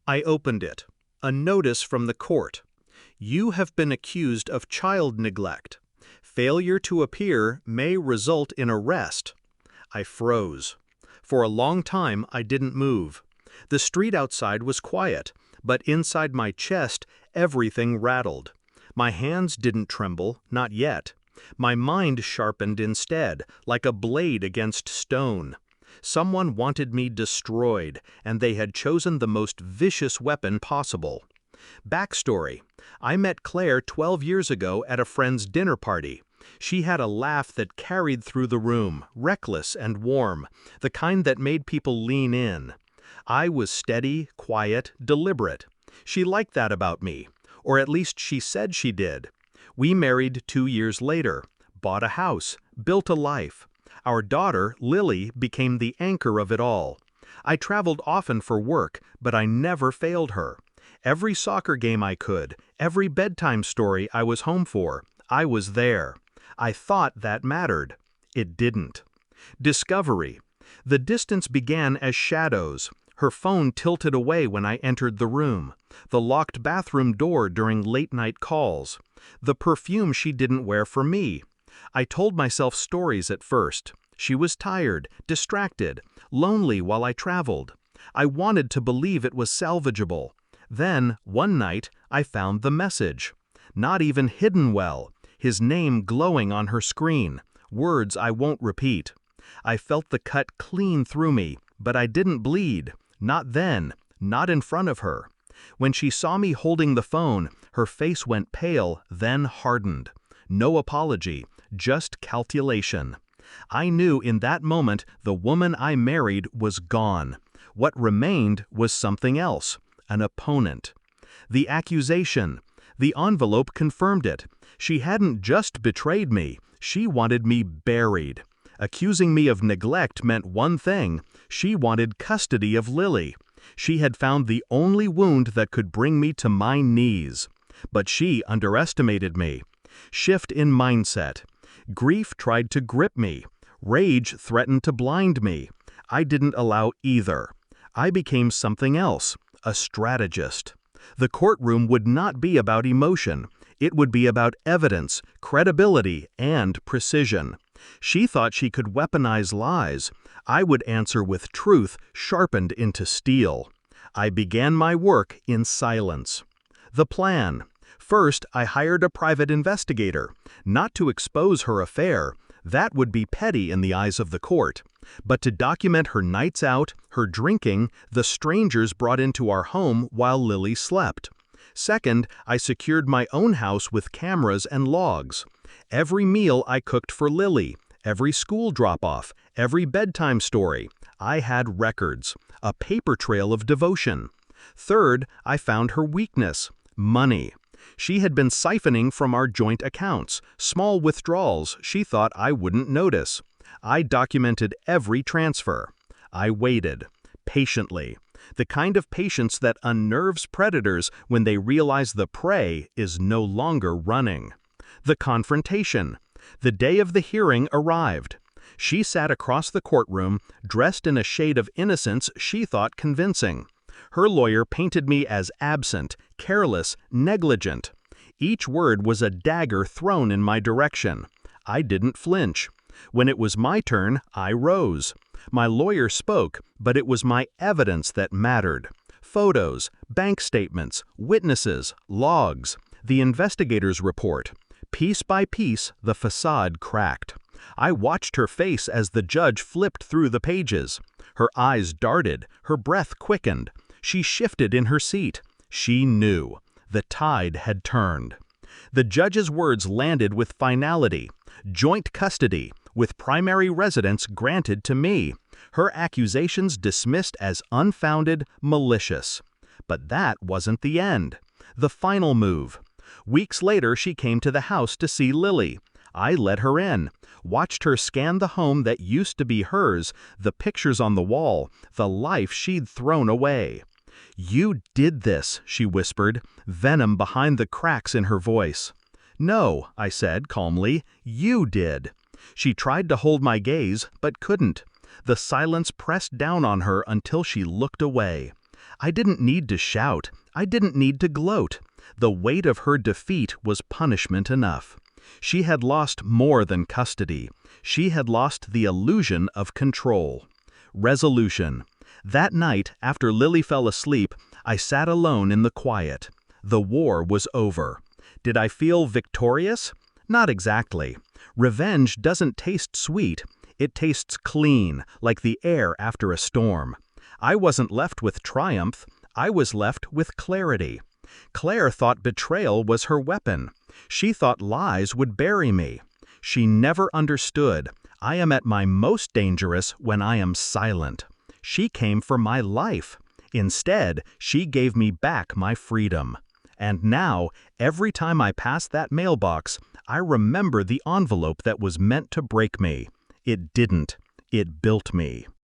I opened it. A notice from the court. You have been accused of child neglect. Failure to appear may result in arrest. I froze. For a long time, I didn't move. The street outside was quiet, but inside my chest, everything rattled. My hands didn't tremble, not yet. My mind sharpened instead, like a blade against stone. Someone wanted me destroyed, and they had chosen the most vicious weapon possible. Backstory: I met Claire 12 years ago at a friend's dinner party. She had a laugh that carried through the room, reckless and warm, the kind that made people lean in. I was steady, quiet, deliberate. She liked that about me, or at least she said she did. We married 2 years later, bought a house, built a life. Our daughter, Lily, became the anchor of it all. I traveled often for work, but I never failed her. Every soccer game I could, every bedtime story I was home for, I was there. I thought that mattered. It didn't. Discovery. The distance began as shadows. Her phone tilted away when I entered the room. The locked bathroom door during late-night calls. The perfume she didn't wear for me. I told myself stories at first. She was tired, distracted, lonely while I traveled. I wanted to believe it was salvageable. Then, one night, I found the message. Not even hidden well. His name glowing on her screen. Words I won't repeat. I felt the cut clean through me, but I didn't bleed. Not then. Not in front of her. When she saw me holding the phone, her face went pale, then hardened. No apology, just calculation. I knew in that moment the woman I married was gone. What remained was something else, an opponent. The accusation. The envelope confirmed it. She hadn't just betrayed me, she wanted me buried. Accusing me of neglect meant one thing: she wanted custody of Lily. She had found the only wound that could bring me to my knees. But she underestimated me. Shift in mindset. Grief tried to grip me. Rage threatened to blind me. I didn't allow either. I became something else, a strategist. The courtroom would not be about emotion. It would be about evidence, credibility, and precision. She thought she could weaponize lies. I would answer with truth sharpened into steel. I began my work in silence. The plan. First, I hired a private investigator, not to expose her affair. That would be petty in the eyes of the court. But to document her nights out, her drinking, the strangers brought into our home while Lily slept. Second, I secured my own house with cameras and logs. Every meal I cooked for Lily, every school drop-off, every bedtime story. I had records, a paper trail of devotion. Third, I found her weakness: money. She had been siphoning from our joint accounts, small withdrawals she thought I wouldn't notice. I documented every transfer. I waited, patiently. The kind of patience that unnerves predators when they realize the prey is no longer running. The confrontation. The day of the hearing arrived. She sat across the courtroom, dressed in a shade of innocence she thought convincing. Her lawyer painted me as absent, careless, negligent. Each word was a dagger thrown in my direction. I didn't flinch. When it was my turn, I rose. My lawyer spoke, but it was my evidence that mattered. Photos, bank statements, witnesses, logs, the investigator's report. Piece by piece, the facade cracked. I watched her face as the judge flipped through the pages. Her eyes darted, her breath quickened. She shifted in her seat. She knew. The tide had turned. The judge's words landed with finality. Joint custody, with primary residence granted to me. Her accusations dismissed as unfounded, malicious. But that wasn't the end. The final move. Weeks later, she came to the house to see Lily. I let her in, watched her scan the home that used to be hers, the pictures on the wall, the life she'd thrown away. "You did this," she whispered, venom behind the cracks in her voice. "No," I said calmly, "you did." She tried to hold my gaze, but couldn't. The silence pressed down on her until she looked away. I didn't need to shout. I didn't need to gloat. The weight of her defeat was punishment enough. She had lost more than custody. She had lost the illusion of control. Resolution. That night, after Lily fell asleep, I sat alone in the quiet. The war was over. Did I feel victorious? Not exactly. Revenge doesn't taste sweet. It tastes clean, like the air after a storm. I wasn't left with triumph. I was left with clarity. Claire thought betrayal was her weapon. She thought lies would bury me. She never understood. I am at my most dangerous when I am silent. She came for my life. Instead, she gave me back my freedom. And now, every time I pass that mailbox, I remember the envelope that was meant to break me. It didn't. It built me.